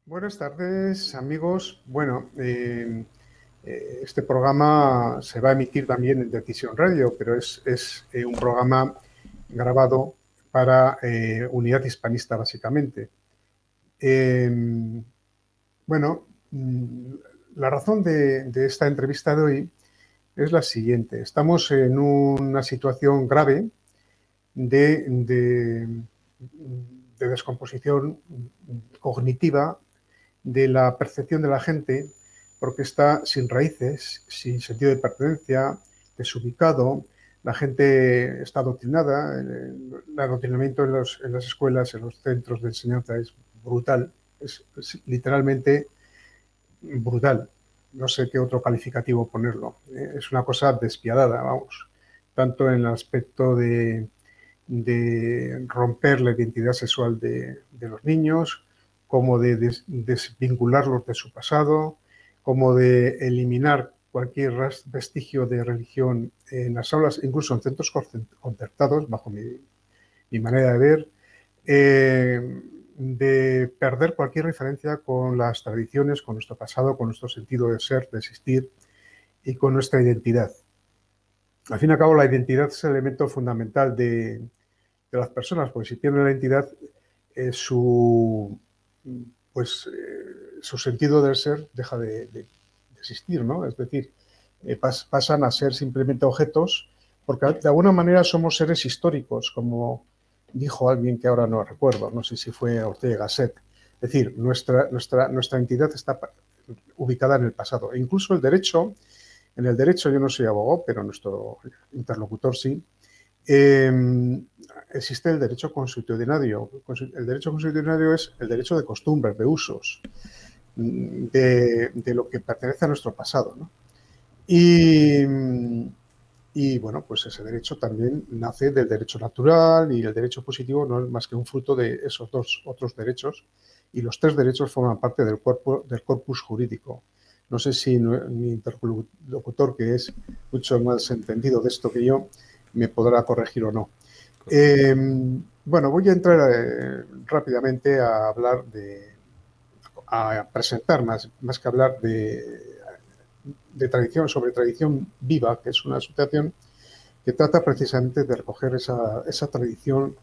Buenas tardes, amigos. Bueno, este programa se va a emitir también en Decisión Radio, pero es un programa grabado para Unidad Hispanista, básicamente. Eh, bueno, la razón de esta entrevista de hoy es la siguiente. Estamos en una situación grave de, de, de descomposición cognitiva de la percepción de la gente, porque está sin raíces, sin sentido de pertenencia, desubicado, la gente está adoctrinada, el adoctrinamiento en las escuelas, en los centros de enseñanza es brutal, es literalmente brutal. No sé qué otro calificativo ponerlo. Es una cosa despiadada, vamos, tanto en el aspecto de romper la identidad sexual de los niños, como de desvincularlos de su pasado, como de eliminar cualquier vestigio de religión en las aulas, incluso en centros concertados, bajo mi manera de ver, de perder cualquier referencia con las tradiciones, con nuestro pasado, con nuestro sentido de ser, de existir y con nuestra identidad. Al fin y al cabo, la identidad es el elemento fundamental de las personas, porque si pierden la identidad, su, su sentido del ser deja de existir, ¿no? Es decir, pasan a ser simplemente objetos, porque de alguna manera somos seres históricos, como dijo alguien que ahora no recuerdo, no sé si fue Ortega y Gasset. Es decir, nuestra entidad está ubicada en el pasado. E incluso en el derecho, yo no soy abogado, pero nuestro interlocutor sí, existe el derecho consuetudinario. El derecho consuetudinario es el derecho de costumbres, de usos, de lo que pertenece a nuestro pasado, ¿no? Y bueno, pues ese derecho también nace del derecho natural y el derecho positivo no es más que un fruto de esos dos otros derechos y los tres derechos forman parte del corpus jurídico. No sé si mi interlocutor, que es mucho más entendido de esto que yo, me podrá corregir o no. Eh, bueno, voy a entrar rápidamente a hablar a presentar más que hablar de tradición, sobre tradición viva, que es una asociación que trata precisamente de recoger esa tradición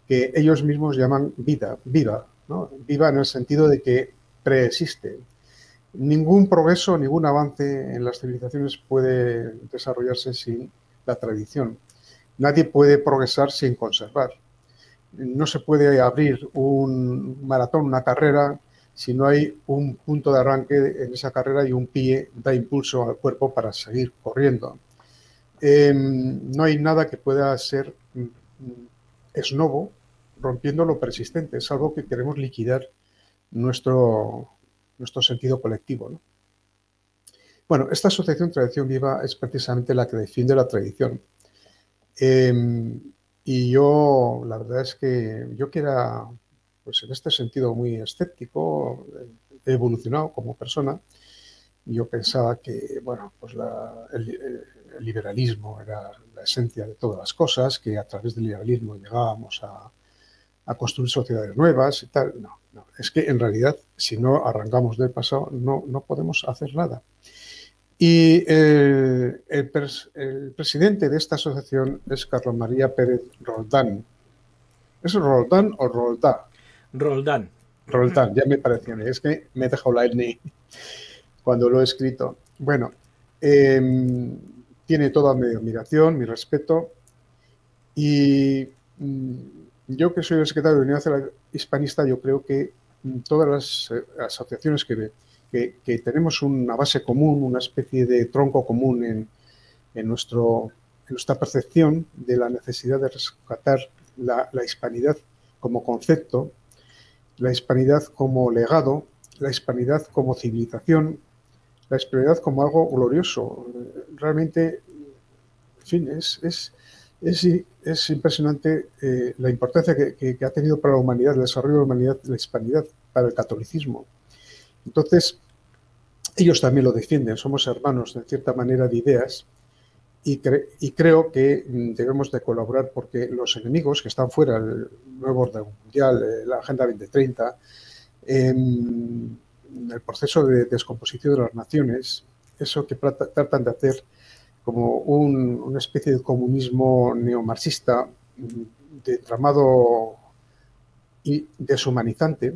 que ellos mismos llaman viva, ¿no? Viva en el sentido de que preexiste. Ningún progreso, ningún avance en las civilizaciones puede desarrollarse sin la tradición. Nadie puede progresar sin conservar. No se puede abrir un maratón, una carrera, si no hay un punto de arranque en esa carrera y un pie da impulso al cuerpo para seguir corriendo. No hay nada que pueda ser esnovo, rompiendo lo persistente. Es algo que queremos liquidar nuestro, nuestro sentido colectivo, ¿no? Bueno, esta asociación Tradición Viva es precisamente la que defiende la tradición. Y yo, la verdad es que yo que era, pues en este sentido, muy escéptico, he evolucionado como persona. Yo pensaba que, bueno, pues el liberalismo era la esencia de todas las cosas, que a través del liberalismo llegábamos a construir sociedades nuevas y tal. No, no, es que en realidad, si no arrancamos del pasado, no podemos hacer nada. Y el presidente de esta asociación es Carlos María Pérez Roldán. ¿Es Roldán o Roldá? Roldán. Roldán, ya me pareció. Es que me he dejado la N cuando lo he escrito. Bueno, eh, tiene toda mi admiración, mi respeto. Y yo que soy el secretario de Unidad Hispanista, yo creo que todas las asociaciones que tenemos una base común, una especie de tronco común en nuestra percepción de la necesidad de rescatar la hispanidad como concepto, la hispanidad como legado, la hispanidad como civilización, la hispanidad como algo glorioso. Realmente, en fin, es impresionante la importancia que ha tenido para la humanidad, el desarrollo de la humanidad, la hispanidad, para el catolicismo. Entonces, ellos también lo defienden, somos hermanos, en cierta manera, de ideas, y creo que debemos de colaborar porque los enemigos que están fuera, el nuevo orden mundial, la Agenda 2030, el proceso de descomposición de las naciones, eso que tratan de hacer como una especie de comunismo neomarxista de entramado y deshumanizante,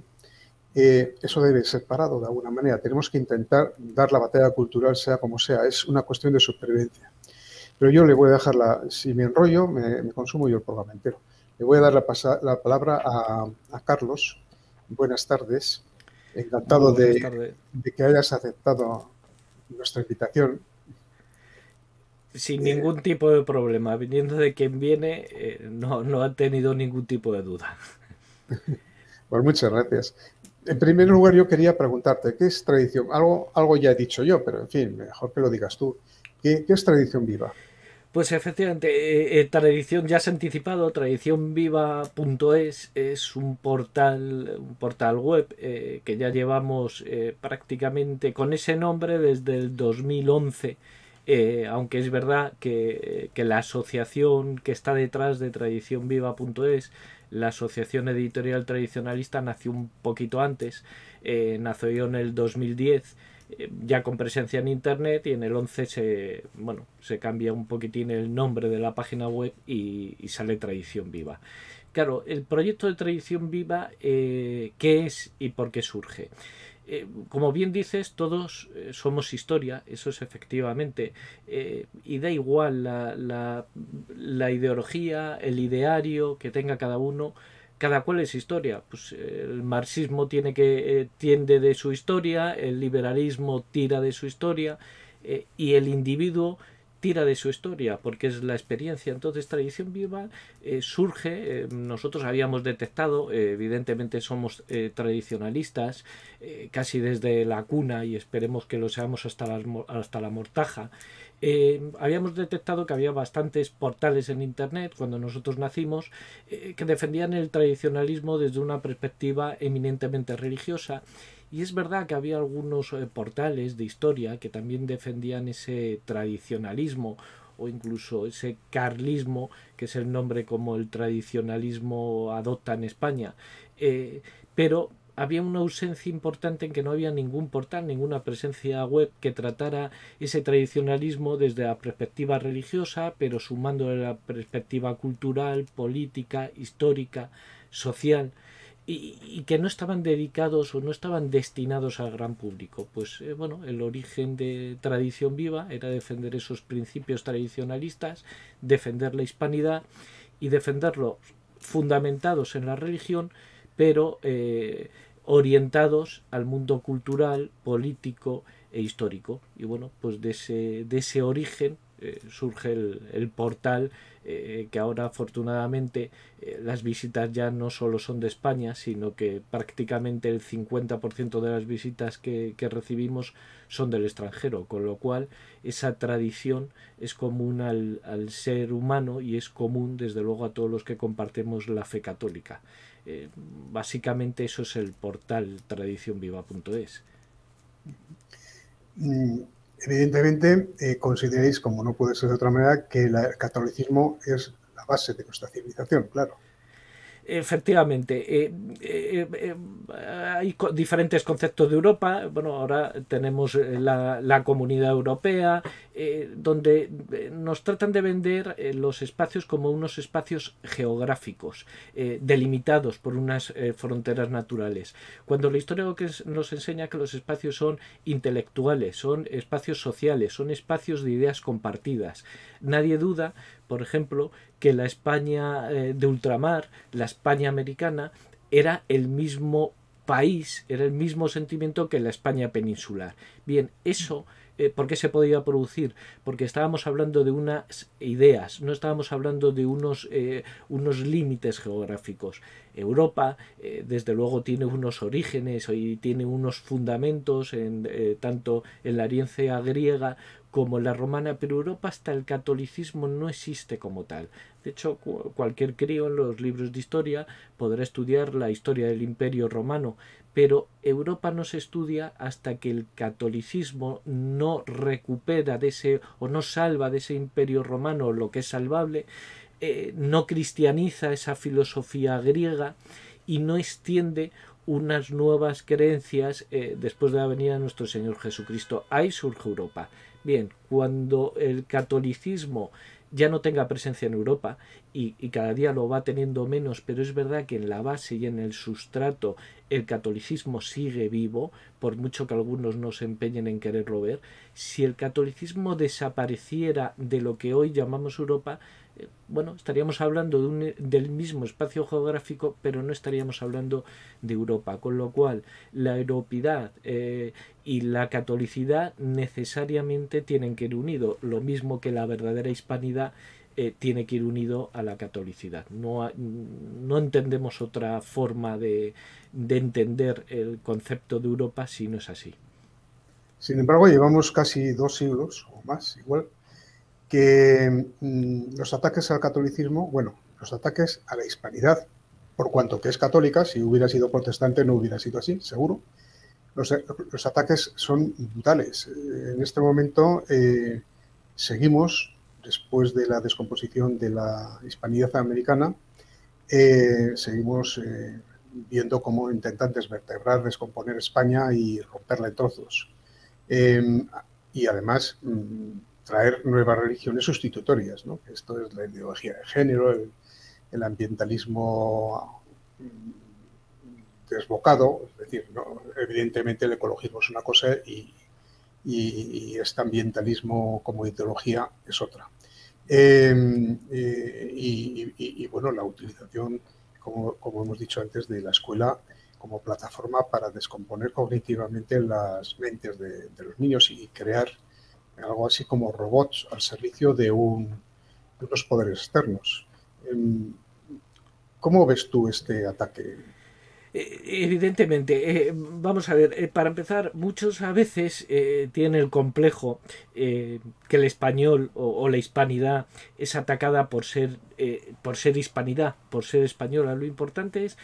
eso debe ser parado de alguna manera. Tenemos que intentar dar la batalla cultural sea como sea. Es una cuestión de supervivencia. Pero yo le voy a dejar, si me enrollo, me consumo yo el programa entero. Le voy a dar la palabra a Carlos. Buenas tardes. Muy Encantado buenas tardes. de que hayas aceptado nuestra invitación. Sin Eh, ningún tipo de problema, viniendo de quien viene, no ha tenido ningún tipo de duda. pues muchas gracias. En primer lugar, yo quería preguntarte, ¿qué es tradición? Algo ya he dicho yo, pero en fin, mejor que lo digas tú. ¿Qué es tradición viva? Pues efectivamente, Tradición, ya se ha anticipado, tradicionviva.es es un portal web que ya llevamos prácticamente con ese nombre desde el 2011, aunque es verdad que la asociación que está detrás de tradicionviva.es, la asociación editorial tradicionalista, nació un poquito antes, nació en el 2010, ya con presencia en internet, y en el 11 se cambia un poquitín el nombre de la página web y sale Tradición Viva. Claro, el proyecto de Tradición Viva, ¿qué es y por qué surge? Como bien dices, todos somos historia, eso es efectivamente, y da igual la ideología, el ideario que tenga cada uno, cada cual es historia. Pues el marxismo tiende de su historia, el liberalismo tira de su historia, y el individuo tira de su historia, porque es la experiencia. Entonces, Tradición Viva surge, nosotros habíamos detectado, evidentemente somos tradicionalistas, casi desde la cuna, y esperemos que lo seamos hasta la mortaja. Habíamos detectado que había bastantes portales en internet cuando nosotros nacimos, que defendían el tradicionalismo desde una perspectiva eminentemente religiosa, y es verdad que había algunos portales de historia que también defendían ese tradicionalismo, o incluso ese carlismo, que es el nombre como el tradicionalismo adopta en España. Pero había una ausencia importante en que no había ningún portal, ninguna presencia web que tratara ese tradicionalismo desde la perspectiva religiosa, pero sumándole la perspectiva cultural, política, histórica, social, y que no estaban dedicados o no estaban destinados al gran público. Pues bueno, el origen de Tradición Viva era defender esos principios tradicionalistas, defender la hispanidad y defenderlos fundamentados en la religión, pero orientados al mundo cultural, político e histórico. Y bueno, pues de ese origen surge el portal, que ahora afortunadamente las visitas ya no solo son de España, sino que prácticamente el 50% de las visitas que recibimos son del extranjero, con lo cual esa tradición es común al ser humano, y es común desde luego a todos los que compartimos la fe católica. Básicamente eso es el portal tradicionviva.es. Evidentemente, consideréis, como no puede ser de otra manera, que el catolicismo es la base de nuestra civilización, claro. Efectivamente, hay diferentes conceptos de Europa. Bueno, ahora tenemos la Comunidad Europea, donde nos tratan de vender los espacios como unos espacios geográficos, delimitados por unas fronteras naturales, cuando la historia nos enseña que los espacios son intelectuales, son espacios sociales, son espacios de ideas compartidas. Nadie duda, por ejemplo, que la España de ultramar, la España americana, era el mismo país, era el mismo sentimiento que la España peninsular. Bien, eso, ¿por qué se podía producir? Porque estábamos hablando de unas ideas, no estábamos hablando de unos límites geográficos. Europa, desde luego, tiene unos orígenes y tiene unos fundamentos tanto en la herencia griega como en la romana, pero Europa hasta el catolicismo no existe como tal. De hecho, cualquier crío en los libros de historia podrá estudiar la historia del Imperio Romano, pero Europa no se estudia hasta que el catolicismo no recupera de ese, o no salva de ese Imperio Romano lo que es salvable, no cristianiza esa filosofía griega y no extiende unas nuevas creencias después de la venida de nuestro Señor Jesucristo. Ahí surge Europa. Bien, cuando el catolicismo ya no tenga presencia en Europa y cada día lo va teniendo menos, pero es verdad que en la base y en el sustrato el catolicismo sigue vivo, por mucho que algunos no se empeñen en quererlo ver. Si el catolicismo desapareciera de lo que hoy llamamos Europa, bueno, estaríamos hablando del mismo espacio geográfico, pero no estaríamos hablando de Europa, con lo cual la europeidad y la catolicidad necesariamente tienen que ir unidos, lo mismo que la verdadera hispanidad tiene que ir unido a la catolicidad. No entendemos otra forma de entender el concepto de Europa si no es así. Sin embargo, llevamos casi 2 siglos o más, igual, que los ataques al catolicismo, bueno, los ataques a la hispanidad, por cuanto que es católica, si hubiera sido protestante no hubiera sido así, seguro. Los ataques son brutales. En este momento seguimos, después de la descomposición de la hispanidad americana, seguimos viendo cómo intentan desvertebrar, descomponer España y romperla en trozos. Y además traer nuevas religiones sustitutorias, ¿no? Esto es la ideología de género, el ambientalismo desbocado, es decir, ¿no? Evidentemente el ecologismo es una cosa y este ambientalismo como ideología es otra. Y bueno, la utilización, como hemos dicho antes, de la escuela como plataforma para descomponer cognitivamente las mentes de los niños y crear algo así como robots al servicio de unos poderes externos. ¿Cómo ves tú este ataque? Evidentemente, vamos a ver, para empezar, muchos a veces tienen el complejo que el español o la hispanidad es atacada por ser hispanidad, por ser española. Lo importante es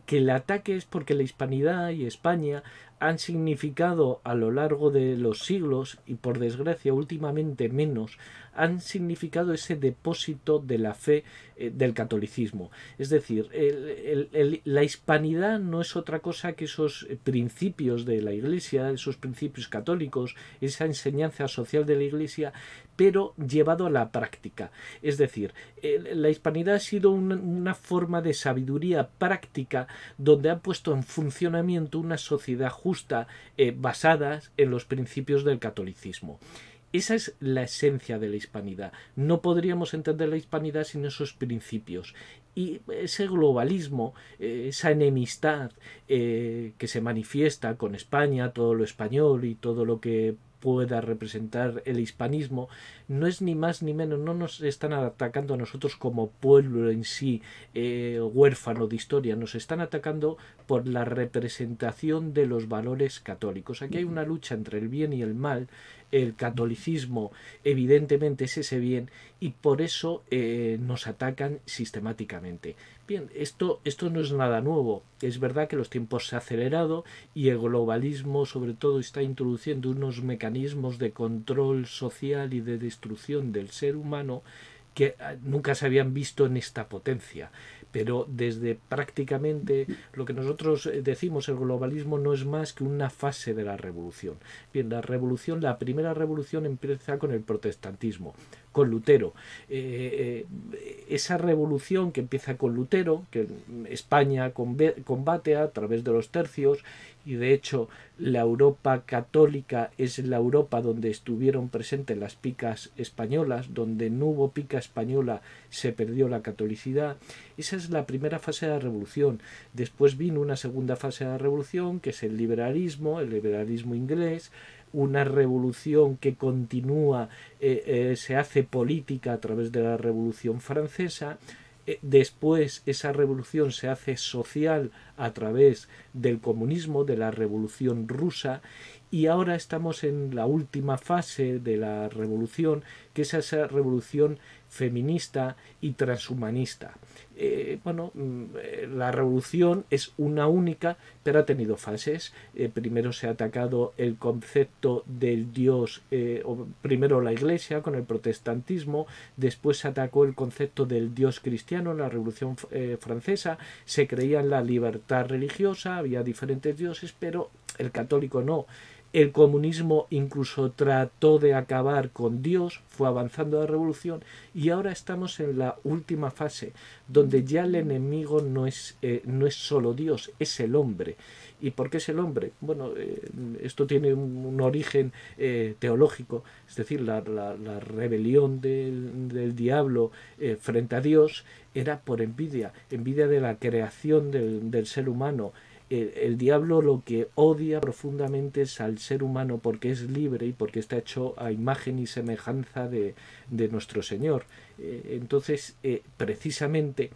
que el ataque es porque la hispanidad y España han significado a lo largo de los siglos, y por desgracia últimamente menos, han significado ese depósito de la fe del catolicismo. Es decir, la hispanidad no es otra cosa que esos principios de la Iglesia, esos principios católicos, esa enseñanza social de la Iglesia, pero llevado a la práctica. Es decir, la hispanidad ha sido una forma de sabiduría práctica donde ha puesto en funcionamiento una sociedad justa basada en los principios del catolicismo. Esa es la esencia de la hispanidad. No podríamos entender la hispanidad sin esos principios. Y ese globalismo, esa enemistad que se manifiesta con España, todo lo español y todo lo que pueda representar el hispanismo, no es ni más ni menos, no nos están atacando a nosotros como pueblo en sí, huérfano de historia, nos están atacando por la representación de los valores católicos. Aquí hay una lucha entre el bien y el mal. El catolicismo evidentemente es ese bien y por eso nos atacan sistemáticamente. Bien, esto no es nada nuevo. Es verdad que los tiempos se han acelerado y el globalismo sobre todo está introduciendo unos mecanismos de control social y de destrucción del ser humano que nunca se habían visto en esta potencia. Pero desde prácticamente lo que nosotros decimos, el globalismo no es más que una fase de la revolución. Bien, la primera revolución empieza con el protestantismo, con Lutero. Esa revolución que empieza con Lutero, que España combate a través de los tercios, y de hecho la Europa católica es la Europa donde estuvieron presentes las picas españolas, donde no hubo pica española se perdió la catolicidad. Esa es la primera fase de la revolución. Después vino una segunda fase de la revolución, que es el liberalismo inglés, una revolución que continúa, se hace política a través de la revolución francesa. Después esa revolución se hace social a través del comunismo, de la revolución rusa, y ahora estamos en la última fase de la revolución, que es esa revolución feminista y transhumanista. La revolución es una única, pero ha tenido fases. Primero se ha atacado el concepto del Dios, primero la Iglesia con el protestantismo, después se atacó el concepto del Dios cristiano en la Revolución Francesa, se creía en la libertad religiosa, había diferentes dioses, pero el católico no. El comunismo incluso trató de acabar con Dios, fue avanzando la revolución y ahora estamos en la última fase, donde ya el enemigo no es solo Dios, es el hombre. ¿Y por qué es el hombre? Bueno, esto tiene un origen teológico, es decir, la rebelión del diablo frente a Dios era por envidia de la creación del ser humano. El diablo lo que odia profundamente es al ser humano porque es libre y porque está hecho a imagen y semejanza de nuestro Señor. Entonces, precisamente,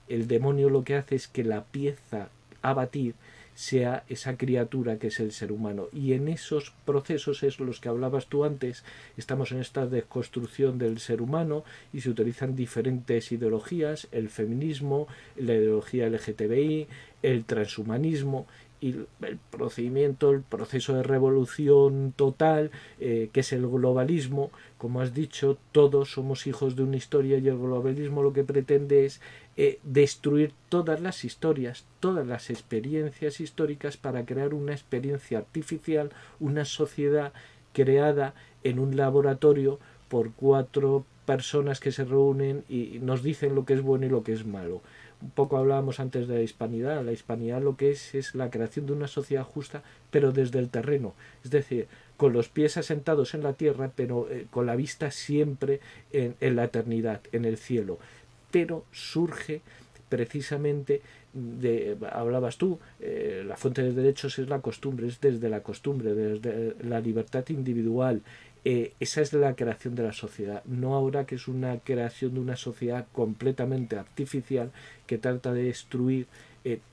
el demonio lo que hace es que la pieza a batir sea esa criatura que es el ser humano. Y en esos procesos es los que hablabas tú antes, estamos en esta desconstrucción del ser humano y se utilizan diferentes ideologías, el feminismo, la ideología LGTBI, el transhumanismo y el procedimiento, el proceso de revolución total, que es el globalismo. Como has dicho, todos somos hijos de una historia y el globalismo lo que pretende es destruir todas las historias, todas las experiencias históricas para crear una experiencia artificial, una sociedad creada en un laboratorio por 4 personas que se reúnen y nos dicen lo que es bueno y lo que es malo. Un poco hablábamos antes de la hispanidad. La hispanidad lo que es la creación de una sociedad justa, pero desde el terreno. Es decir, con los pies asentados en la tierra, pero con la vista siempre en la eternidad, en el cielo. Pero surge precisamente hablabas tú, la fuente de derechos es la costumbre, es desde la costumbre, desde la libertad individual. Esa es la creación de la sociedad, no ahora que es una creación de una sociedad completamente artificial que trata de destruir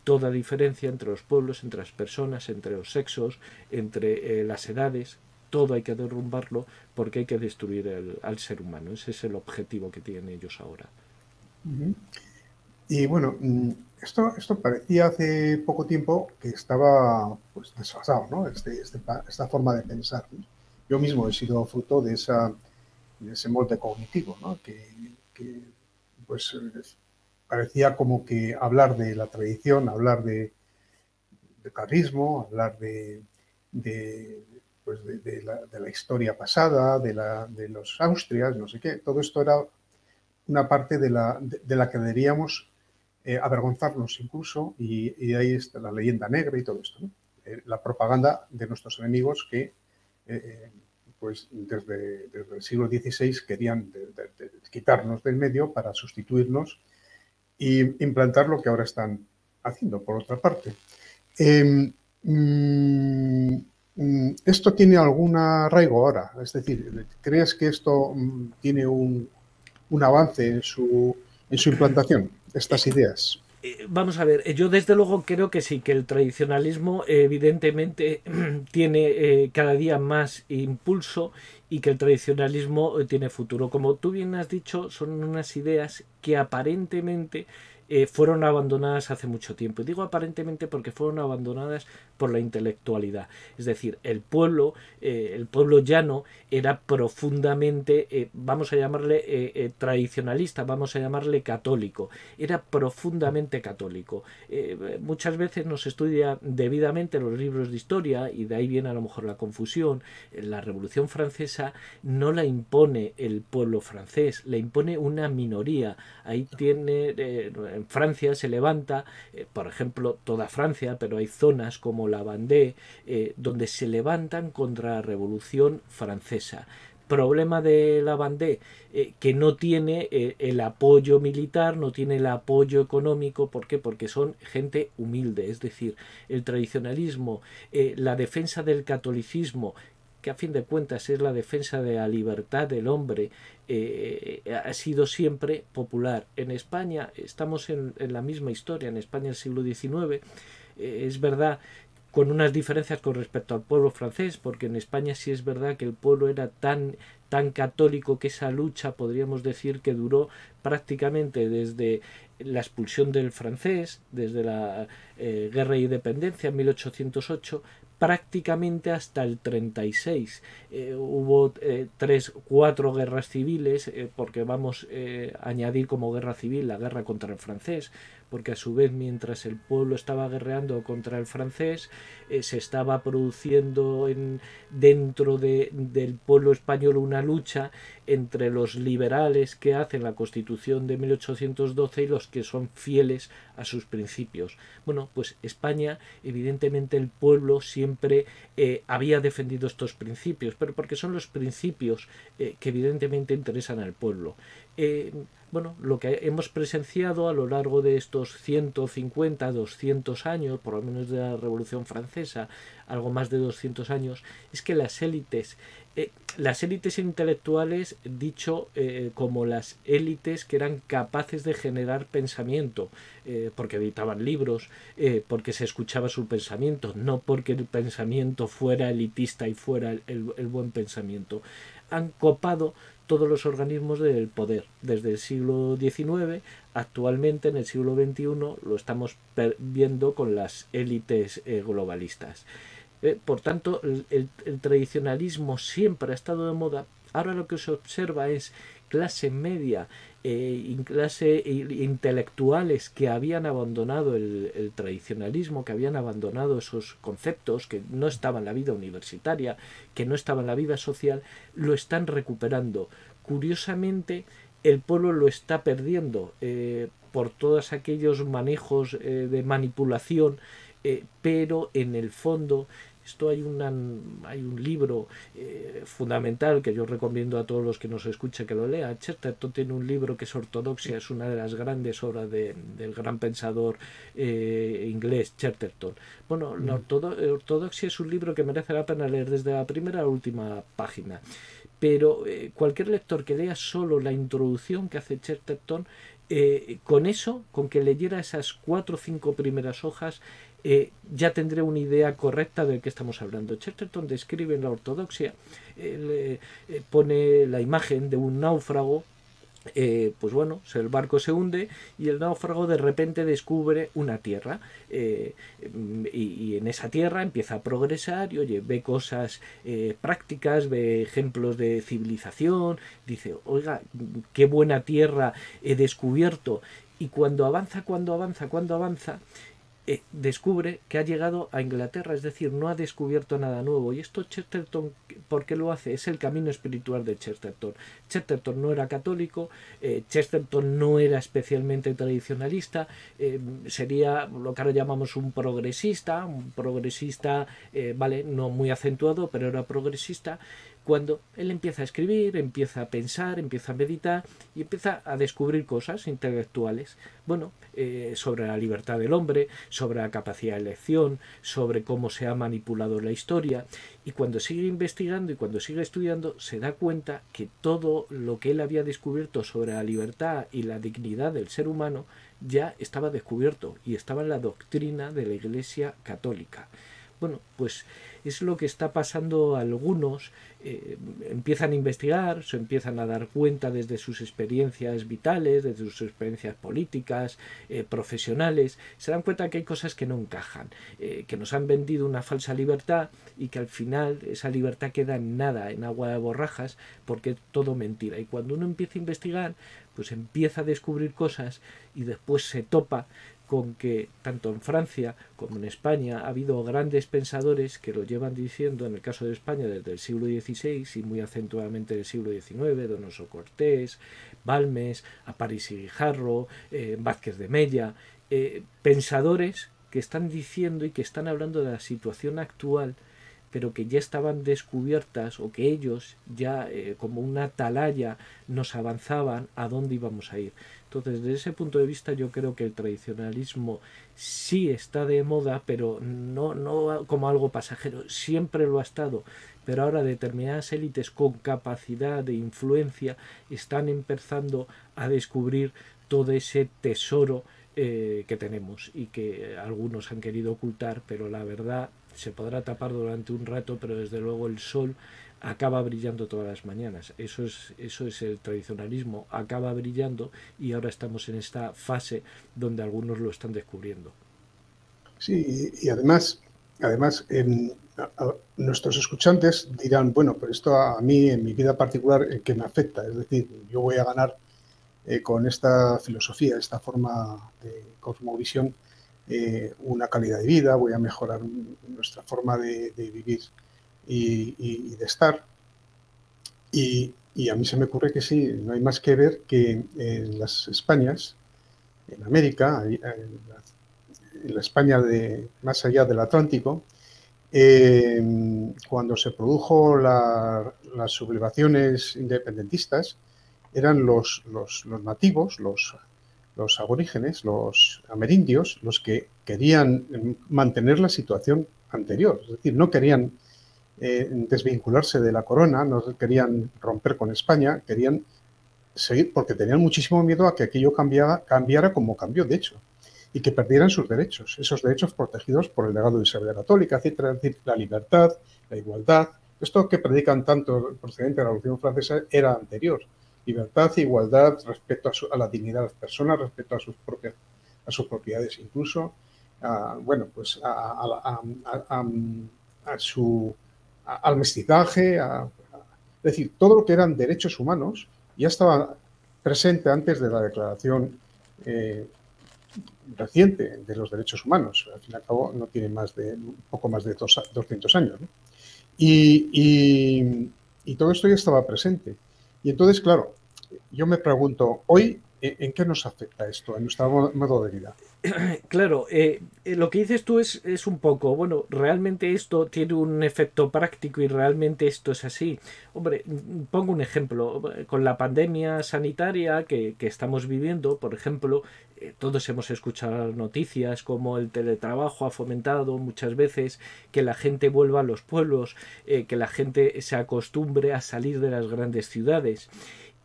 toda diferencia entre los pueblos, entre las personas, entre los sexos, entre las edades. Todo hay que derrumbarlo porque hay que destruir al ser humano. Ese es el objetivo que tienen ellos ahora. Y bueno, esto parecía hace poco tiempo que estaba pues desfasado, ¿no? Esta forma de pensar, ¿no? Yo mismo he sido fruto de ese molde cognitivo, ¿no? Que pues parecía como que hablar de la tradición, hablar de carlismo, hablar de la historia pasada, de los Austrias, no sé qué, todo esto era una parte de la que deberíamos avergonzarnos incluso, y de ahí está la leyenda negra y todo esto, ¿no? La propaganda de nuestros enemigos que pues desde el siglo XVI querían quitarnos del medio para sustituirnos e implantar lo que ahora están haciendo, por otra parte. ¿Esto tiene algún arraigo ahora? Es decir, ¿crees que esto tiene un avance en su implantación, estas ideas? Vamos a ver, yo desde luego creo que sí, que el tradicionalismo evidentemente tiene cada día más impulso y que el tradicionalismo tiene futuro. Como tú bien has dicho, son unas ideas que aparentemente fueron abandonadas hace mucho tiempo. Y digo aparentemente porque fueron abandonadas por la intelectualidad. Es decir, el pueblo llano era profundamente, vamos a llamarle tradicionalista, vamos a llamarle católico. Era profundamente católico. Muchas veces no se estudia debidamente los libros de historia y de ahí viene a lo mejor la confusión. La Revolución Francesa no la impone el pueblo francés, la impone una minoría. Ahí tiene, en Francia se levanta, por ejemplo, toda Francia, pero hay zonas como la Vendée, donde se levantan contra la Revolución Francesa. Problema de la Vendée, que no tiene el apoyo militar, no tiene el apoyo económico. ¿Por qué? Porque son gente humilde. Es decir, el tradicionalismo, la defensa del catolicismo, que a fin de cuentas es la defensa de la libertad del hombre, ha sido siempre popular. En España estamos en la misma historia, en España del siglo XIX, es verdad, con unas diferencias con respecto al pueblo francés, porque en España sí es verdad que el pueblo era tan tan católico que esa lucha podríamos decir que duró prácticamente desde la expulsión del francés, desde la guerra de independencia en 1808, prácticamente hasta el 36. Hubo cuatro guerras civiles, porque vamos a añadir como guerra civil la guerra contra el francés, porque a su vez mientras el pueblo estaba guerreando contra el francés, se estaba produciendo dentro del pueblo español una lucha entre los liberales que hacen la Constitución de 1812 y los que son fieles a sus principios. Bueno, pues España, evidentemente el pueblo siempre había defendido estos principios, pero porque son los principios que evidentemente interesan al pueblo. Bueno, lo que hemos presenciado a lo largo de estos 150, 200 años, por lo menos de la Revolución Francesa, algo más de 200 años, es que las élites intelectuales, dicho como las élites que eran capaces de generar pensamiento, porque editaban libros, porque se escuchaba su pensamiento, no porque el pensamiento fuera elitista y fuera el buen pensamiento, han copado todos los organismos del poder. Desde el siglo XIX, actualmente en el siglo XXI, lo estamos viendo con las élites globalistas. Por tanto, el tradicionalismo siempre ha estado de moda. Ahora lo que se observa es clase media y clase intelectuales que habían abandonado el tradicionalismo, que habían abandonado esos conceptos, que no estaban en la vida universitaria, que no estaban en la vida social, lo están recuperando. Curiosamente, el pueblo lo está perdiendo por todos aquellos manejos de manipulación, pero en el fondo esto hay un libro fundamental que yo recomiendo a todos los que nos escuchen que lo lean. Chesterton tiene un libro que es Ortodoxia, es una de las grandes obras del gran pensador inglés Chesterton. Bueno, la Ortodoxia es un libro que merece la pena leer desde la primera a la última página, pero cualquier lector que lea solo la introducción que hace Chesterton, con eso, con que leyera esas 4 o 5 primeras hojas, ya tendré una idea correcta de qué estamos hablando. Chesterton describe en la Ortodoxia, pone la imagen de un náufrago. Pues bueno, el barco se hunde y el náufrago de repente descubre una tierra, y en esa tierra empieza a progresar y oye, ve cosas prácticas, ve ejemplos de civilización, dice, oiga, qué buena tierra he descubierto, y cuando avanza, descubre que ha llegado a Inglaterra, es decir, no ha descubierto nada nuevo. Y esto Chesterton, ¿por qué lo hace? Es el camino espiritual de Chesterton. Chesterton no era católico, Chesterton no era especialmente tradicionalista, sería lo que ahora llamamos un progresista, vale, no muy acentuado, pero era progresista. Cuando él empieza a escribir, empieza a pensar, empieza a meditar y empieza a descubrir cosas intelectuales, bueno, sobre la libertad del hombre, sobre la capacidad de elección, sobre cómo se ha manipulado la historia, y cuando sigue investigando y cuando sigue estudiando se da cuenta que todo lo que él había descubierto sobre la libertad y la dignidad del ser humano ya estaba descubierto y estaba en la doctrina de la Iglesia Católica. Bueno, pues es lo que está pasando a algunos. Empiezan a investigar, se empiezan a dar cuenta desde sus experiencias vitales, desde sus experiencias políticas, profesionales, se dan cuenta que hay cosas que no encajan, que nos han vendido una falsa libertad y que al final esa libertad queda en nada, en agua de borrajas, porque es todo mentira. Y cuando uno empieza a investigar, pues empieza a descubrir cosas y después se topa con que tanto en Francia como en España ha habido grandes pensadores que lo llevan diciendo, en el caso de España desde el siglo XVI y muy acentuadamente del siglo XIX, Donoso Cortés, Balmes, Aparici Guijarro, Vázquez de Mella, pensadores que están diciendo y que están hablando de la situación actual, pero que ya estaban descubiertas o que ellos ya como una atalaya nos avanzaban a dónde íbamos a ir. Entonces, desde ese punto de vista, yo creo que el tradicionalismo sí está de moda, pero no como algo pasajero, siempre lo ha estado. Pero ahora determinadas élites con capacidad de influencia están empezando a descubrir todo ese tesoro que tenemos y que algunos han querido ocultar, pero la verdad se podrá tapar durante un rato, pero desde luego el sol acaba brillando todas las mañanas. Eso es el tradicionalismo, acaba brillando y ahora estamos en esta fase donde algunos lo están descubriendo. Sí, y además nuestros escuchantes dirán, bueno, pero esto a mí en mi vida particular, ¿en qué me afecta? Es decir, yo voy a ganar con esta filosofía, esta forma de cosmovisión, una calidad de vida, voy a mejorar nuestra forma de vivir y de estar. Y a mí se me ocurre que sí, no hay más que ver que en las Españas, en América, en la España de más allá del Atlántico, cuando se produjo las sublevaciones independentistas, eran los nativos, los aborígenes, los amerindios, los que querían mantener la situación anterior. Es decir, no querían desvincularse de la corona, no querían romper con España, querían seguir porque tenían muchísimo miedo a que aquello cambiara como cambió, de hecho, y que perdieran sus derechos, esos derechos protegidos por el legado de Isabel la Católica, etcétera, es decir, la libertad, la igualdad. Esto que predican tanto procedente de la Revolución Francesa era anterior. Libertad e igualdad respecto a la dignidad de las personas, respecto a sus propiedades, incluso bueno, pues al mestizaje, es decir, todo lo que eran derechos humanos ya estaba presente antes de la declaración reciente de los derechos humanos. Al fin y al cabo no tiene un poco más de 200 años, ¿no? Y todo esto ya estaba presente. Y entonces, claro, yo me pregunto, hoy, ¿en qué nos afecta esto, en nuestro modo de vida? Claro, lo que dices tú es un poco, bueno, realmente esto tiene un efecto práctico y realmente esto es así. Hombre, pongo un ejemplo, con la pandemia sanitaria que estamos viviendo, por ejemplo, todos hemos escuchado noticias como el teletrabajo ha fomentado muchas veces que la gente vuelva a los pueblos, que la gente se acostumbre a salir de las grandes ciudades.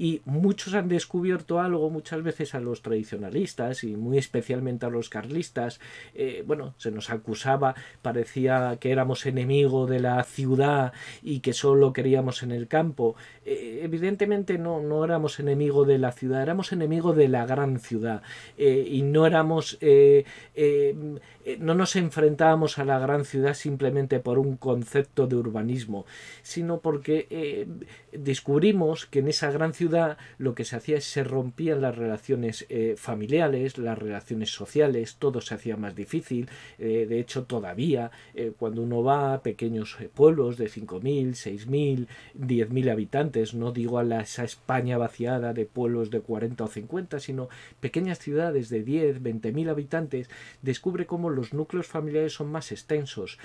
Y muchos han descubierto algo, muchas veces a los tradicionalistas y muy especialmente a los carlistas, bueno, se nos acusaba, parecía que éramos enemigo de la ciudad y que solo queríamos en el campo. Evidentemente no éramos enemigo de la ciudad, éramos enemigo de la gran ciudad y no éramos... no nos enfrentábamos a la gran ciudad simplemente por un concepto de urbanismo, sino porque descubrimos que en esa gran ciudad lo que se hacía es se rompían las relaciones familiares, las relaciones sociales, todo se hacía más difícil. De hecho, todavía cuando uno va a pequeños pueblos de 5.000, 6.000, 10.000 habitantes, no digo esa España vaciada de pueblos de 40 o 50, sino pequeñas ciudades de 10, 20.000 habitantes, descubre cómo los núcleos familiares son más extensos,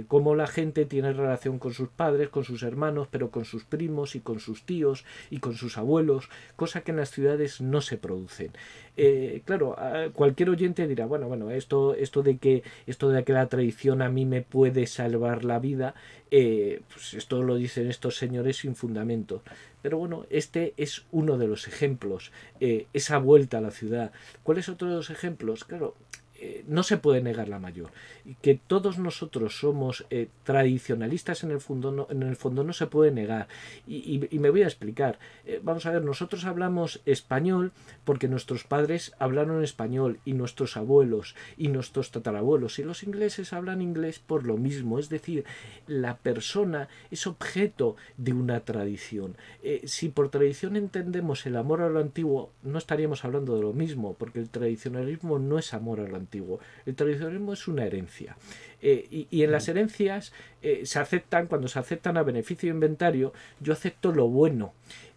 cómo la gente tiene relación con sus padres, con sus hermanos, pero con sus primos y con sus tíos y con sus abuelos, cosa que en las ciudades no se producen. Claro, cualquier oyente dirá, bueno, esto de que la tradición a mí me puede salvar la vida, pues esto lo dicen estos señores sin fundamento. Pero bueno, este es uno de los ejemplos, esa vuelta a la ciudad. ¿Cuáles otros de los ejemplos? Claro, no se puede negar la mayor. Que todos nosotros somos tradicionalistas en el fondo no se puede negar. Y me voy a explicar. Vamos a ver, nosotros hablamos español porque nuestros padres hablaron español y nuestros abuelos y nuestros tatarabuelos. Y los ingleses hablan inglés por lo mismo. Es decir, la persona es objeto de una tradición. Si por tradición entendemos el amor a lo antiguo, no estaríamos hablando de lo mismo, porque el tradicionalismo no es amor a lo antiguo. El tradicionalismo es una herencia. Y en las herencias cuando se aceptan a beneficio de inventario, yo acepto lo bueno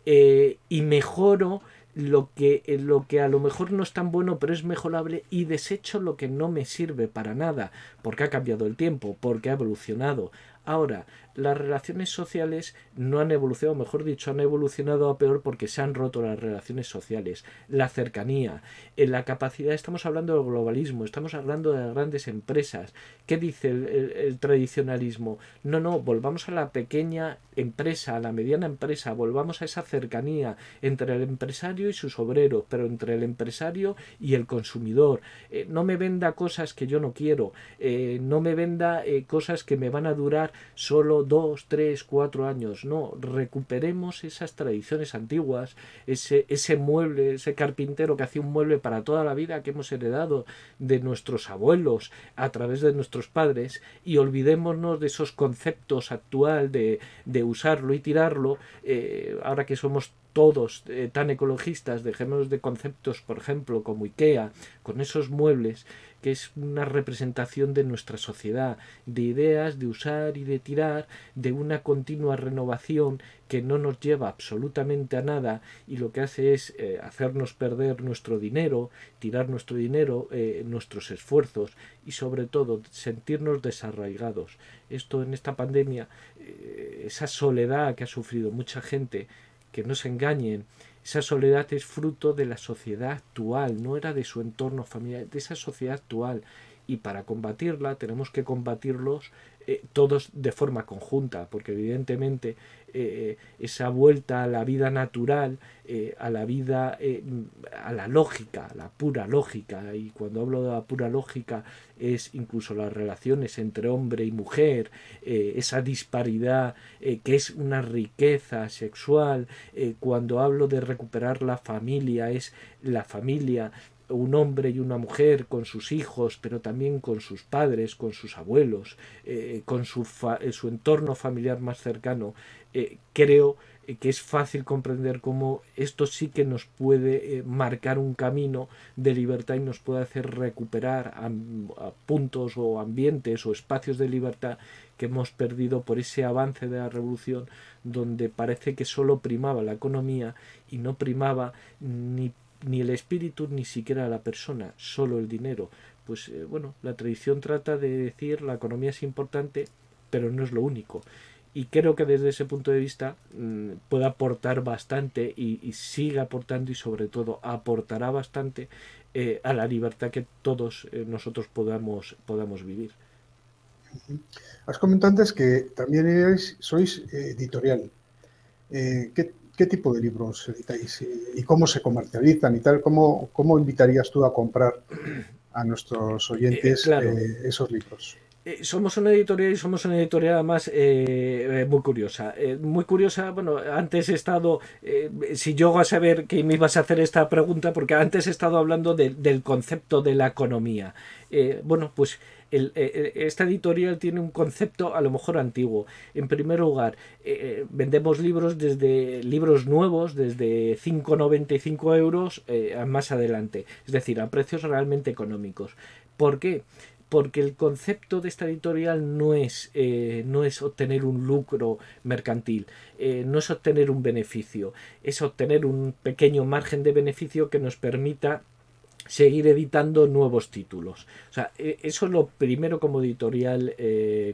y mejoro lo que a lo mejor no es tan bueno pero es mejorable y desecho lo que no me sirve para nada porque ha cambiado el tiempo, porque ha evolucionado. Ahora, las relaciones sociales no han evolucionado, mejor dicho, han evolucionado a peor porque se han roto las relaciones sociales, la cercanía, la capacidad, estamos hablando del globalismo, estamos hablando de las grandes empresas. ¿Qué dice el tradicionalismo? No, volvamos a la pequeña empresa, a la mediana empresa, volvamos a esa cercanía entre el empresario y sus obreros, pero entre el empresario y el consumidor. No me venda cosas que yo no quiero, no me venda cosas que me van a durar solo 2, 3, 4 años. No, recuperemos esas tradiciones antiguas, ese mueble, ese carpintero que hacía un mueble para toda la vida que hemos heredado de nuestros abuelos a través de nuestros padres, y olvidémonos de esos conceptos actual de usarlo y tirarlo. Ahora que somos todos tan ecologistas, dejemos de conceptos, por ejemplo, como IKEA, con esos muebles, que es una representación de nuestra sociedad, de ideas, de usar y de tirar, de una continua renovación que no nos lleva absolutamente a nada, y lo que hace es hacernos perder nuestro dinero, tirar nuestro dinero, nuestros esfuerzos, y sobre todo sentirnos desarraigados. Esto en esta pandemia, esa soledad que ha sufrido mucha gente, que no se engañen, esa soledad es fruto de la sociedad actual, no era de su entorno familiar, de esa sociedad actual. Y para combatirla tenemos que combatirlos todos de forma conjunta, porque evidentemente esa vuelta a la vida natural, a la vida, a la lógica, la pura lógica, y cuando hablo de la pura lógica es incluso las relaciones entre hombre y mujer, esa disparidad que es una riqueza sexual, cuando hablo de recuperar la familia, es la familia, un hombre y una mujer con sus hijos, pero también con sus padres, con sus abuelos, con su entorno familiar más cercano. Creo que es fácil comprender cómo esto sí que nos puede marcar un camino de libertad y nos puede hacer recuperar a puntos o ambientes o espacios de libertad que hemos perdido por ese avance de la revolución, donde parece que solo primaba la economía y no primaba ni el espíritu, ni siquiera la persona, solo el dinero. Pues bueno, la tradición trata de decir la economía es importante, pero no es lo único. Y creo que desde ese punto de vista puede aportar bastante y sigue aportando, y sobre todo aportará bastante a la libertad que todos nosotros podamos vivir. Has comentado antes que también sois editorial. ¿Qué tipo de libros editáis y cómo se comercializan y tal? ¿Cómo invitarías tú a comprar a nuestros oyentes Claro. esos libros? Somos una editorial, y somos una editorial además muy curiosa. Muy curiosa, bueno, antes he estado, si yo a saber que me ibas a hacer esta pregunta, porque antes he estado hablando del concepto de la economía. Bueno, pues esta editorial tiene un concepto a lo mejor antiguo. En primer lugar, vendemos libros desde libros nuevos, desde 5,95 euros más adelante, es decir, a precios realmente económicos. ¿Por qué? Porque el concepto de esta editorial no es obtener un lucro mercantil, no es obtener un beneficio, es obtener un pequeño margen de beneficio que nos permita seguir editando nuevos títulos. O sea, eso es lo primero como editorial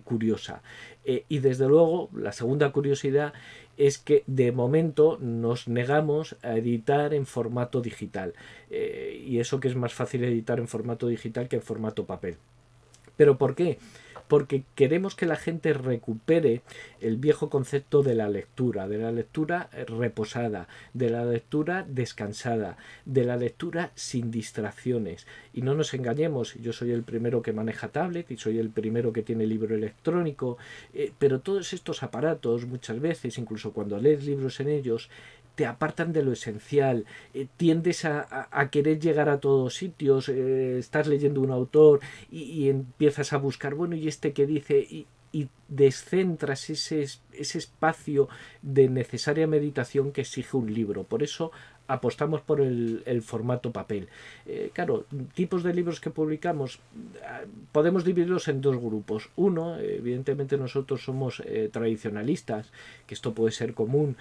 curiosa. Y desde luego, la segunda curiosidad es que de momento nos negamos a editar en formato digital. Y eso que es más fácil editar en formato digital que en formato papel. ¿Pero por qué? Porque queremos que la gente recupere el viejo concepto de la lectura reposada, de la lectura descansada, de la lectura sin distracciones. Y no nos engañemos, yo soy el primero que maneja tablet y soy el primero que tiene libro electrónico, pero todos estos aparatos muchas veces, incluso cuando lees libros en ellos, te apartan de lo esencial, tiendes a querer llegar a todos sitios, estás leyendo un autor y empiezas a buscar, bueno, ¿y este qué dice? Y descentras ese espacio de necesaria meditación que exige un libro. Por eso apostamos por el formato papel. Claro, tipos de libros que publicamos, podemos dividirlos en dos grupos. Uno, evidentemente nosotros somos tradicionalistas, que esto puede ser común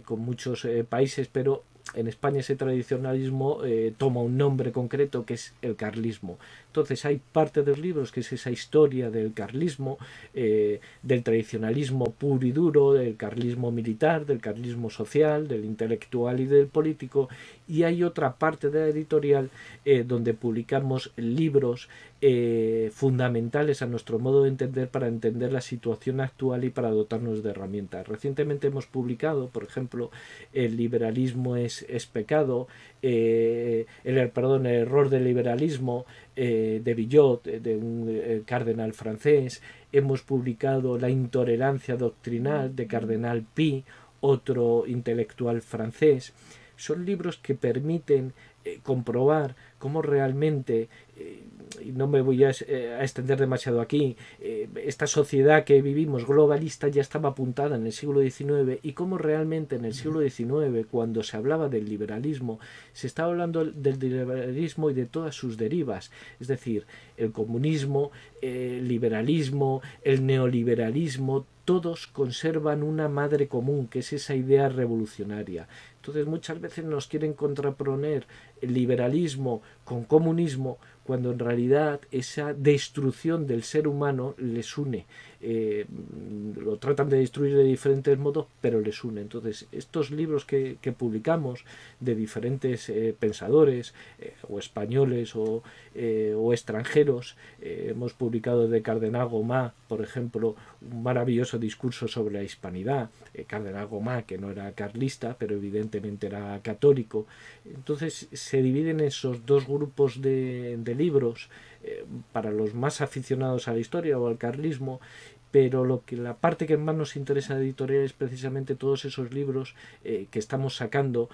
con muchos países, pero en España ese tradicionalismo toma un nombre concreto, que es el carlismo. Entonces hay parte de los libros que es esa historia del carlismo, del tradicionalismo puro y duro, del carlismo militar, del carlismo social, del intelectual y del político, y hay otra parte de la editorial donde publicamos libros fundamentales a nuestro modo de entender para entender la situación actual y para dotarnos de herramientas. Recientemente hemos publicado, por ejemplo, El liberalismo es pecado, el error del liberalismo, de Villot, de un cardenal francés. Hemos publicado La intolerancia doctrinal de Cardenal Pi, otro intelectual francés. Son libros que permiten comprobar cómo realmente, y no me voy a extender demasiado aquí, esta sociedad que vivimos globalista ya estaba apuntada en el siglo XIX, y cómo realmente en el siglo XIX, cuando se hablaba del liberalismo, se estaba hablando del liberalismo y de todas sus derivas, es decir, el comunismo, el liberalismo, el neoliberalismo, todos conservan una madre común, que es esa idea revolucionaria. Entonces muchas veces nos quieren contraponer el liberalismo con comunismo, cuando en realidad esa destrucción del ser humano les une. Lo tratan de destruir de diferentes modos, pero les une. Entonces, estos libros que publicamos de diferentes pensadores, o españoles o extranjeros, hemos publicado de Cardenal Gomá, por ejemplo, un maravilloso discurso sobre la hispanidad. Cardenal Gomá, que no era carlista, pero evidentemente era católico. Entonces, se dividen esos dos grupos de libros, para los más aficionados a la historia o al carlismo, pero la parte que más nos interesa de editorial es precisamente todos esos libros que estamos sacando,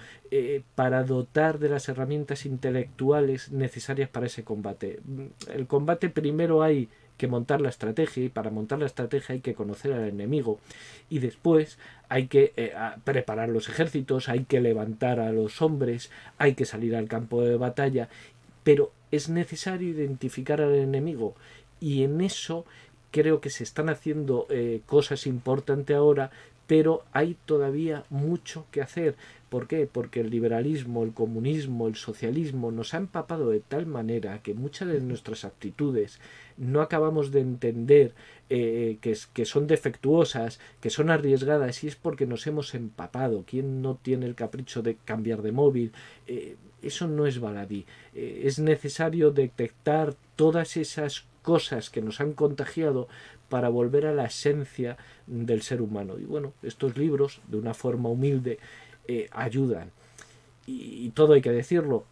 para dotar de las herramientas intelectuales necesarias para ese combate. El combate, primero hay que montar la estrategia, y para montar la estrategia hay que conocer al enemigo, y después hay que preparar los ejércitos, hay que levantar a los hombres, hay que salir al campo de batalla, pero es necesario identificar al enemigo, y en eso creo que se están haciendo cosas importantes ahora, pero hay todavía mucho que hacer. ¿Por qué? Porque el liberalismo, el comunismo, el socialismo nos ha empapado de tal manera que muchas de nuestras actitudes no acabamos de entender, que son defectuosas, que son arriesgadas, y es porque nos hemos empapado. ¿Quién no tiene el capricho de cambiar de móvil? Eso no es baladí. Es necesario detectar todas esas cosas que nos han contagiado para volver a la esencia del ser humano. Y bueno, estos libros, de una forma humilde, ayudan. Y todo hay que decirlo.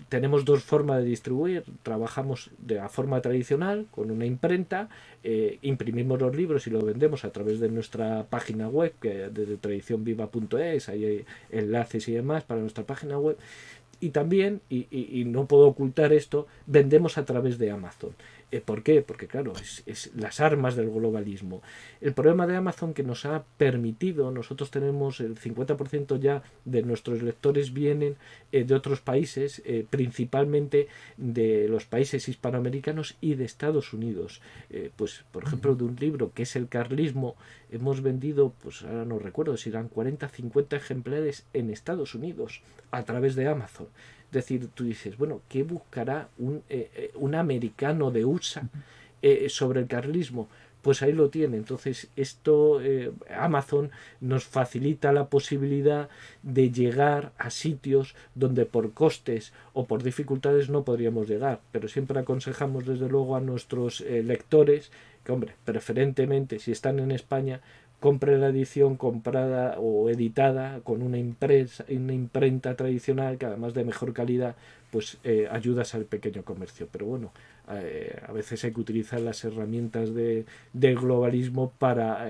Tenemos dos formas de distribuir. Trabajamos de la forma tradicional, con una imprenta, imprimimos los libros y los vendemos a través de nuestra página web, que desde tradicionviva.es, hay enlaces y demás para nuestra página web. Y también, y no puedo ocultar esto, vendemos a través de Amazon. ¿Por qué? Porque claro, es las armas del globalismo. El problema de Amazon, que nos ha permitido, nosotros tenemos el 50% ya de nuestros lectores vienen de otros países, principalmente de los países hispanoamericanos y de Estados Unidos. Pues, por ejemplo, de un libro que es El carlismo, hemos vendido, pues ahora no recuerdo si eran 40, 50 ejemplares en Estados Unidos a través de Amazon. Es decir, tú dices, bueno, ¿qué buscará un americano de USA sobre el carlismo? Pues ahí lo tiene. Entonces, Amazon nos facilita la posibilidad de llegar a sitios donde por costes o por dificultades no podríamos llegar. Pero siempre aconsejamos, desde luego, a nuestros lectores que, hombre, preferentemente, si están en España, compre la edición comprada o editada con una imprenta tradicional, que además de mejor calidad, pues ayudas al pequeño comercio. Pero bueno, a veces hay que utilizar las herramientas del globalismo para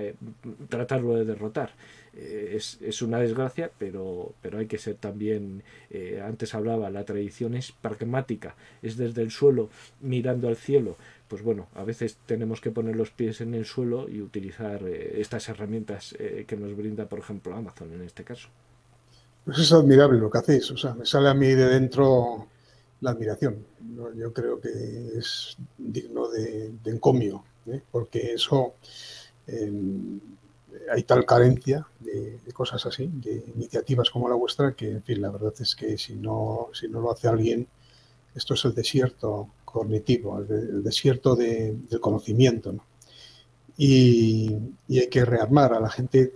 tratarlo de derrotar. Es una desgracia, pero hay que ser también, antes hablaba, la tradición es pragmática, es desde el suelo mirando al cielo. Pues bueno, a veces tenemos que poner los pies en el suelo y utilizar estas herramientas que nos brinda, por ejemplo, Amazon en este caso. Pues es admirable lo que hacéis, o sea, me sale a mí de dentro la admiración. Yo creo que es digno de encomio, porque eso, hay tal carencia de cosas así, de iniciativas como la vuestra, que, en fin, la verdad es que si no lo hace alguien, esto es el desierto cognitivo, el desierto del conocimiento, ¿no? Y hay que rearmar a la gente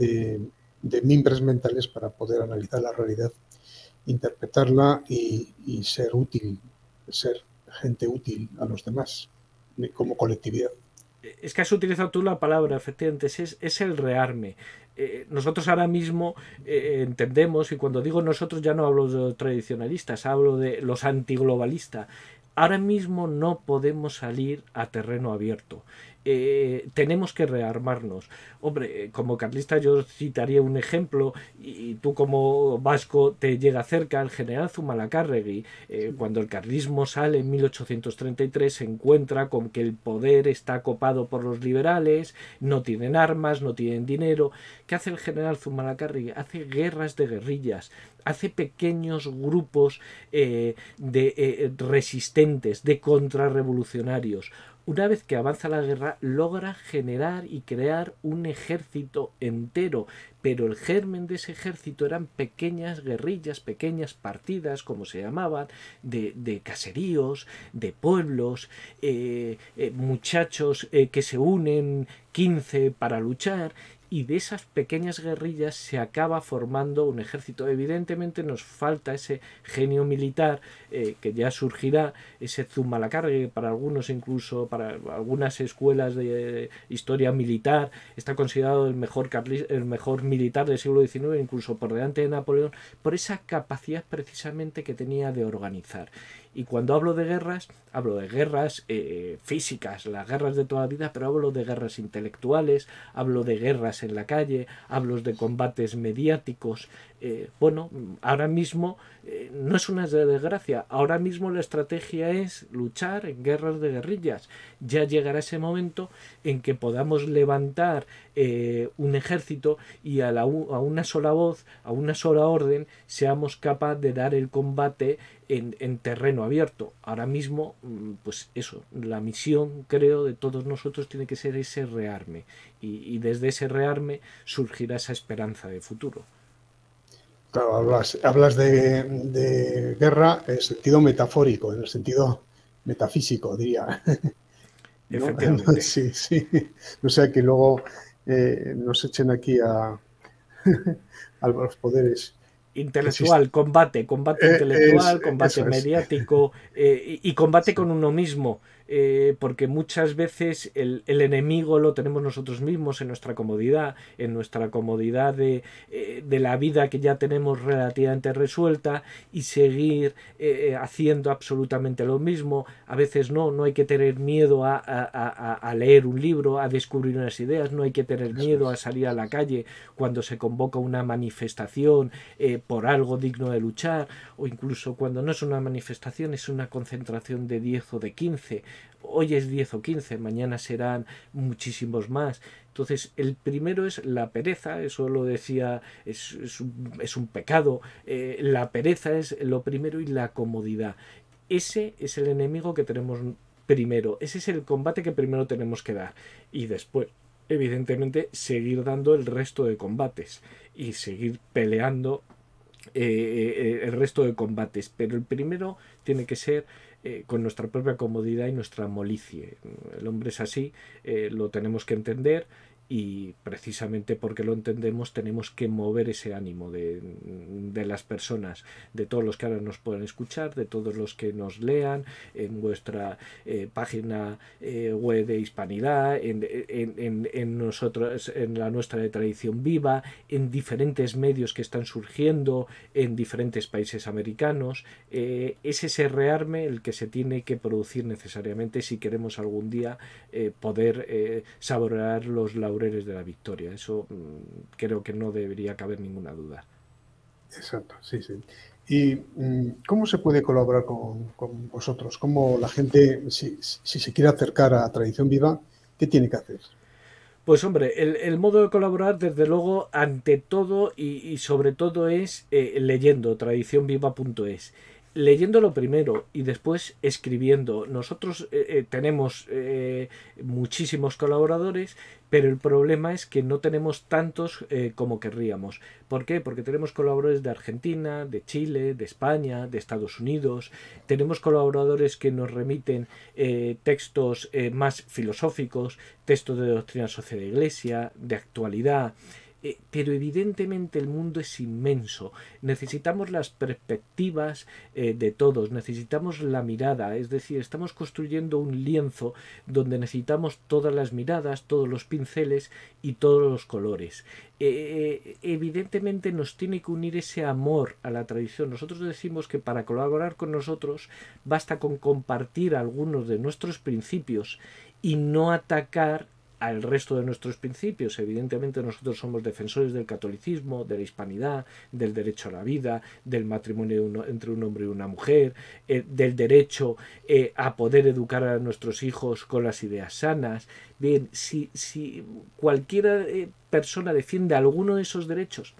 de mimbres mentales para poder analizar la realidad, interpretarla y ser útil, ser gente útil a los demás, como colectividad. Es que has utilizado tú la palabra, efectivamente, es el rearme. Nosotros ahora mismo entendemos, y cuando digo nosotros ya no hablo de los tradicionalistas, hablo de los antiglobalistas. Ahora mismo no podemos salir a terreno abierto. Tenemos que rearmarnos. Hombre, como carlista yo citaría un ejemplo, y tú como vasco te llega cerca, el general Zumalacárregui. Cuando el carlismo sale en 1833 se encuentra con que el poder está copado por los liberales, no tienen armas, no tienen dinero. ¿Qué hace el general Zumalacárregui? Hace guerras de guerrillas, hace pequeños grupos resistentes, de contrarrevolucionarios. Una vez que avanza la guerra, logra generar y crear un ejército entero, pero el germen de ese ejército eran pequeñas guerrillas, pequeñas partidas, como se llamaban, de caseríos, de pueblos, muchachos que se unen 15 para luchar, y de esas pequeñas guerrillas se acaba formando un ejército. Evidentemente nos falta ese genio militar que ya surgirá, ese Zumalacárregui, para algunos, incluso para algunas escuelas de historia militar, está considerado el mejor militar del siglo XIX, incluso por delante de Napoleón, por esa capacidad precisamente que tenía de organizar. Y cuando hablo de guerras físicas, las guerras de toda la vida, pero hablo de guerras intelectuales, hablo de guerras en la calle, hablo de combates mediáticos. Bueno, ahora mismo no es una desgracia, ahora mismo la estrategia es luchar en guerras de guerrillas. Ya llegará ese momento en que podamos levantar un ejército y a una sola voz, a una sola orden, seamos capaces de dar el combate en terreno abierto. Ahora mismo, pues eso, la misión, creo, de todos nosotros tiene que ser ese rearme, y desde ese rearme surgirá esa esperanza de futuro. Claro, hablas de guerra en el sentido metafórico, en el sentido metafísico, diría. ¿No? Efectivamente. Sí, sí. No sea que luego nos echen aquí a los poderes. Intelectual, combate intelectual, combate Eso es. mediático, y combate Sí. con uno mismo, porque muchas veces el enemigo lo tenemos nosotros mismos en nuestra comodidad de la vida que ya tenemos relativamente resuelta, y seguir haciendo absolutamente lo mismo. A veces no hay que tener miedo a leer un libro, a descubrir unas ideas, no hay que tener Eso miedo a es. salir a la calle cuando se convoca una manifestación por algo digno de luchar, o incluso cuando no es una manifestación, es una concentración de 10 o de 15. Hoy es 10 o 15, mañana serán muchísimos más. Entonces, el primero es la pereza, eso lo decía, es un pecado. La pereza es lo primero, y la comodidad. Ese es el enemigo que tenemos primero, ese es el combate que primero tenemos que dar, y después, evidentemente, seguir dando el resto de combates y seguir peleando el resto de combates, pero el primero tiene que ser con nuestra propia comodidad y nuestra molicie. El hombre es así, lo tenemos que entender, y precisamente porque lo entendemos tenemos que mover ese ánimo de las personas, de todos los que ahora nos puedan escuchar, de todos los que nos lean en vuestra página web de Hispanidad, nosotros, en la nuestra de Tradición Viva, en diferentes medios que están surgiendo en diferentes países americanos. Es ese rearme el que se tiene que producir necesariamente si queremos algún día poder saborear los laureles de la victoria. Eso creo que no debería caber ninguna duda. Exacto, sí, sí. ¿Y cómo se puede colaborar con vosotros? ¿Cómo la gente, si se quiere acercar a Tradición Viva, qué tiene que hacer? Pues hombre, el modo de colaborar, desde luego, ante todo y sobre todo, es leyendo tradicionviva.es. Leyendo lo primero y después escribiendo. Nosotros tenemos muchísimos colaboradores, pero el problema es que no tenemos tantos como querríamos. ¿Por qué? Porque tenemos colaboradores de Argentina, de Chile, de España, de Estados Unidos. Tenemos colaboradores que nos remiten textos más filosóficos, textos de doctrina social de iglesia, de actualidad. pero evidentemente el mundo es inmenso. Necesitamos las perspectivas de todos, necesitamos la mirada, es decir, estamos construyendo un lienzo donde necesitamos todas las miradas, todos los pinceles y todos los colores. Evidentemente nos tiene que unir ese amor a la tradición. Nosotros decimos que para colaborar con nosotros basta con compartir algunos de nuestros principios y no atacar al resto de nuestros principios. Evidentemente nosotros somos defensores del catolicismo, de la hispanidad, del derecho a la vida, del matrimonio entre un hombre y una mujer, del derecho a poder educar a nuestros hijos con las ideas sanas. Bien, si cualquier persona defiende alguno de esos derechos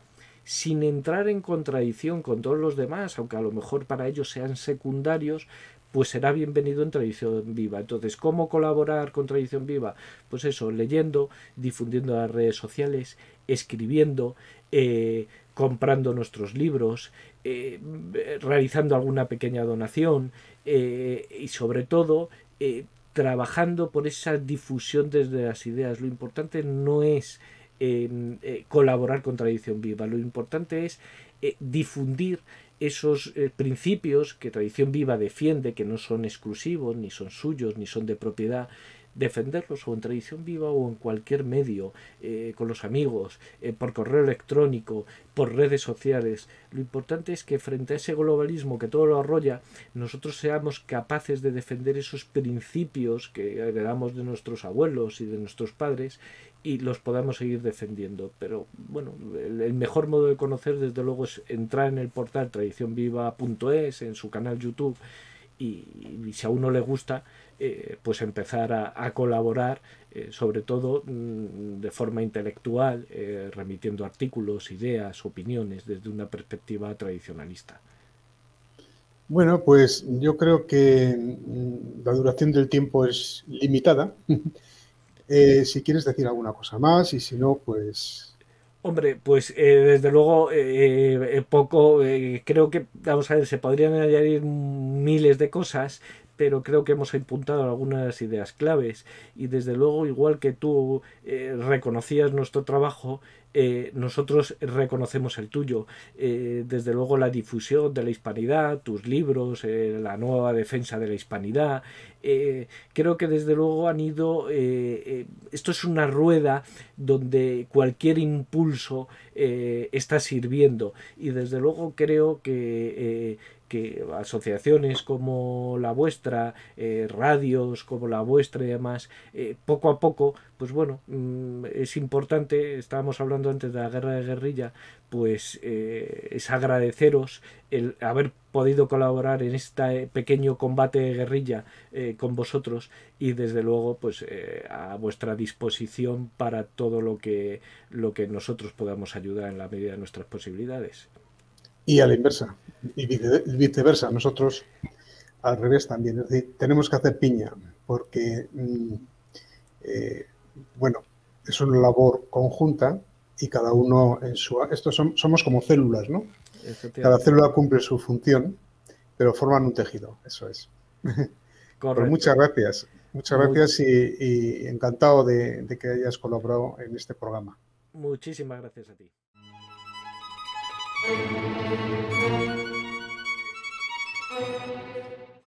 sin entrar en contradicción con todos los demás, aunque a lo mejor para ellos sean secundarios, pues será bienvenido en Tradición Viva. Entonces, ¿cómo colaborar con Tradición Viva? Pues eso, leyendo, difundiendo las redes sociales, escribiendo, comprando nuestros libros, realizando alguna pequeña donación y sobre todo trabajando por esa difusión desde las ideas. Lo importante no es colaborar con Tradición Viva, lo importante es difundir esos principios que Tradición Viva defiende, que no son exclusivos, ni son suyos, ni son de propiedad, defenderlos o en Tradición Viva o en cualquier medio, con los amigos, por correo electrónico, por redes sociales. Lo importante es que frente a ese globalismo que todo lo arrolla, nosotros seamos capaces de defender esos principios que heredamos de nuestros abuelos y de nuestros padres y los podamos seguir defendiendo. Pero bueno, el mejor modo de conocer desde luego es entrar en el portal tradicionviva.es, en su canal YouTube, y si a uno le gusta, pues empezar a colaborar, sobre todo de forma intelectual, remitiendo artículos, ideas, opiniones desde una perspectiva tradicionalista. Bueno, pues yo creo que la duración del tiempo es limitada. Si quieres decir alguna cosa más y si no, pues... Hombre, pues desde luego poco, creo que, vamos a ver, se podrían añadir miles de cosas, pero creo que hemos apuntado algunas ideas claves y desde luego, igual que tú reconocías nuestro trabajo, nosotros reconocemos el tuyo. Desde luego la difusión de la hispanidad, tus libros, la nueva defensa de la hispanidad, creo que desde luego han ido, esto es una rueda donde cualquier impulso está sirviendo y desde luego creo que asociaciones como la vuestra, radios como la vuestra y demás, poco a poco, pues bueno, es importante, estábamos hablando antes de la guerra de guerrilla, pues es agradeceros el haber podido colaborar en este pequeño combate de guerrilla con vosotros y desde luego pues a vuestra disposición para todo lo que nosotros podamos ayudar en la medida de nuestras posibilidades. Y a la inversa, y viceversa, nosotros al revés también, es decir, tenemos que hacer piña, porque, bueno, es una labor conjunta y cada uno en su... Somos como células, ¿no? Cada célula cumple su función, pero forman un tejido, eso es. Pues muchas gracias y encantado de que hayas colaborado en este programa. Muchísimas gracias a ti.